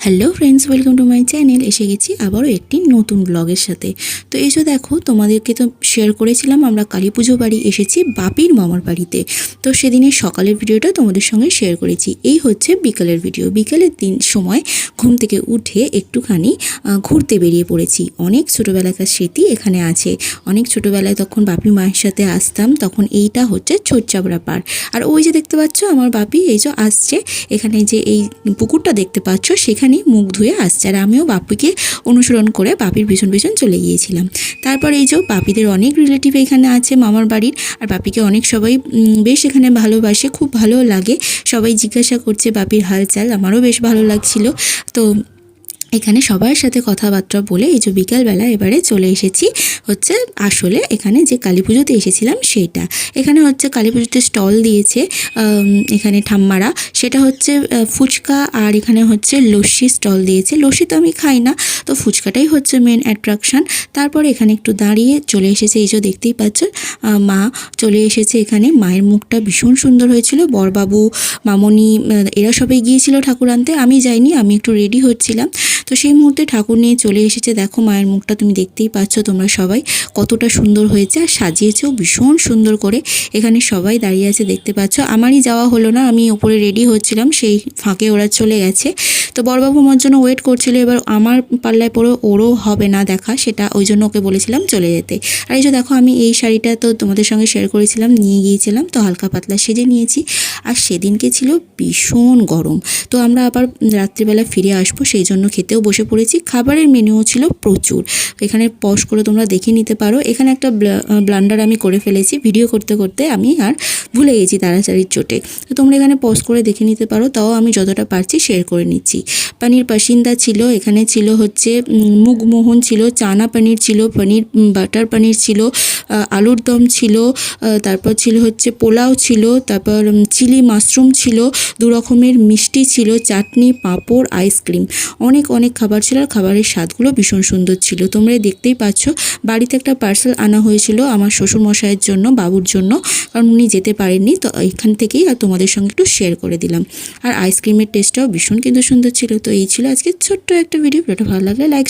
Hello friends, welcome to my channel. এসে গেছি আবারও একটি নতুন ব্লগের সাথে। তো এই যে দেখো, তোমাদেরকে তো শেয়ার করেছিলাম আমরা কালী পুজো বাড়ি এসেছি বাপির মামার বাড়িতে। তো সেদিনের সকালের ভিডিওটা তোমাদের সঙ্গে শেয়ার করেছি। এই হচ্ছে বিকালের ভিডিও। বিকালের সময় ঘুম থেকে উঠে একটুখানি ঘুরতে বেরিয়ে পড়েছি। অনেক ছোটোবেলাকার স্মৃতি এখানে আছে। অনেক ছোটোবেলায় তখন বাপি মায়ের সাথে আসতাম, তখন এইটা হচ্ছে ছোটচাবড়া পাড়। আর ওই যে দেখতে পাচ্ছ আমার বাপি এই যে আসছে, এখানে যে এই পুকুরটা দেখতে পাচ্ছ সেখানে মুখ ধুয়ে আসছে। আর আমিও বাপিকে অনুসরণ করে বাপির পিছন পিছন চলে গিয়েছিলাম। তারপর এই যে বাপিদের অনেক রিলেটিভ এখানে আছে মামার বাড়ির। আর বাপিকে অনেক সবাই বেশ এখানে ভালোবাসে, খুব ভালো লাগে। সবাই জিজ্ঞাসা করছে বাপির হালচাল, আমারও বেশ ভালো লাগছিল। তো এখানে সবার সাথে কথাবার্তা বলে এই যে বিকালবেলা এবারে চলে এসেছি হচ্ছে আসলে এখানে যে কালী পুজোতে এসেছিলাম সেইটা। এখানে হচ্ছে কালী পুজোতে স্টল দিয়েছে এখানে ঠাম্মারা, সেটা হচ্ছে ফুচকা, আর এখানে হচ্ছে লস্যি স্টল দিয়েছে। লস্যি তো আমি খাই না, তো ফুচকাটাই হচ্ছে মেন অ্যাট্রাকশান। তারপর এখানে একটু দাঁড়িয়ে চলে এসেছে, এই যে দেখতেই পাচ্ছ মা চলে এসেছে এখানে। মায়ের মুখটা ভীষণ সুন্দর হয়েছিল। বরবাবু, মামনি এরা সবাই গিয়েছিল ঠাকুর আনতে, আমি যাইনি, আমি একটু রেডি হচ্ছিলাম। তো সেই মুহূর্তে ঠাকুর নিয়ে চলে এসেছে। দেখো মায়ের মুখটা তুমি দেখতেই পাচ্ছ তোমরা সবাই, কতটা সুন্দর হয়েছে। আর সাজিয়েছেও ভীষণ সুন্দর করে। এখানে সবাই দাঁড়িয়ে আছে দেখতে পাচ্ছ। আমারই যাওয়া হলো না, আমি ওপরে রেডি হচ্ছিলাম, সেই ফাঁকে ওরা চলে গেছে। তো বড়বাবু আমার জন্য ওয়েট করছিল। এবার আমার পাল্লায় পড়ে ওরও হবে না দেখা, সেটা ওই জন্য ওকে বলেছিলাম চলে যেতে। আর এই যে দেখো আমি এই শাড়িটা তো তোমাদের সঙ্গে শেয়ার করেছিলাম, নিয়ে গিয়েছিলাম, তো হালকা পাতলা সেজে নিয়েছি। আর সেদিনকে ছিল ভীষণ গরম। তো আমরা আবার রাত্রিবেলা ফিরে আসবো, সেই জন্য খেতেও বসে পড়েছি। খাবারের মেনুও ছিল প্রচুর। এখানে পজ করে তোমরা দেখে নিতে পারো। এখানে একটা ব্লান্ডার আমি করে ফেলেছি, ভিডিও করতে করতে আমি আর ভুলে গেছি তাড়াতাড়ির চোটে। তো তোমরা এখানে পজ করে দেখে নিতে পারো, তাও আমি যতটা পারছি শেয়ার করে নিচ্ছি। পনির পাসিন্দা ছিল, এখানে ছিল হচ্ছে মুগমোহন ছিল, চানা পনির ছিল, পনির বাটার পনির ছিল, আলুর দম ছিল, তারপর ছিল হচ্ছে পোলাও ছিল, তারপর চিলি মাশরুম ছিল, 2 রকমের মিষ্টি ছিল, চাটনি, পাঁপড়, আইসক্রিম, অনেক অনেক খাবার ছিল। আর খাবারের স্বাদগুলো ভীষণ সুন্দর ছিল। তোমরা দেখতেই পাচ্ছ। বাড়িতে একটা পার্সেল আনা হয়েছিল আমার শ্বশুরমশাইয়ের জন্য, বাবুর জন্য, কারণ উনি যেতে পারেননি। তো এখান থেকেই আর তোমাদের সঙ্গে একটু শেয়ার করে দিলাম। আর আইসক্রিমের টেস্টটাও ভীষণ কিন্তু সুন্দর ছিল। তো এই ছিল আজকে ছোট্ট একটা ভিডিও। ভালো লাগলে লাইক